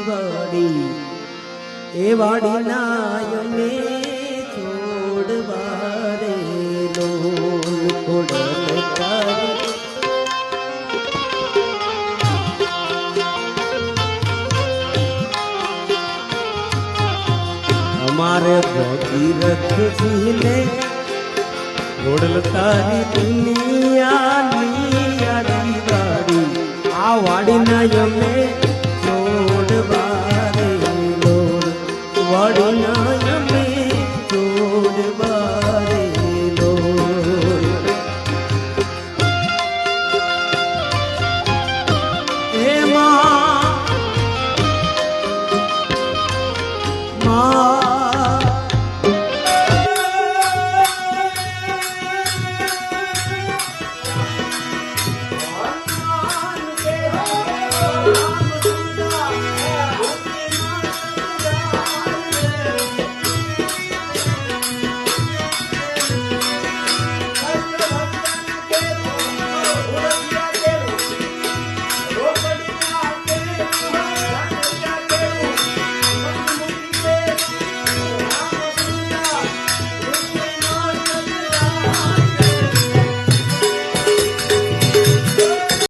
વાડી એ વાડીના અમે છોડવા રે લોલ કોડલ તારી हमारे भगीरथ जी ने घोड़ल तारी दुनिया नी वाड़ी आ वाड़ी ना यमे छोड़वा रे लोड वाड़ी ना यमे छोड़वा रे लोड ए माँ Oh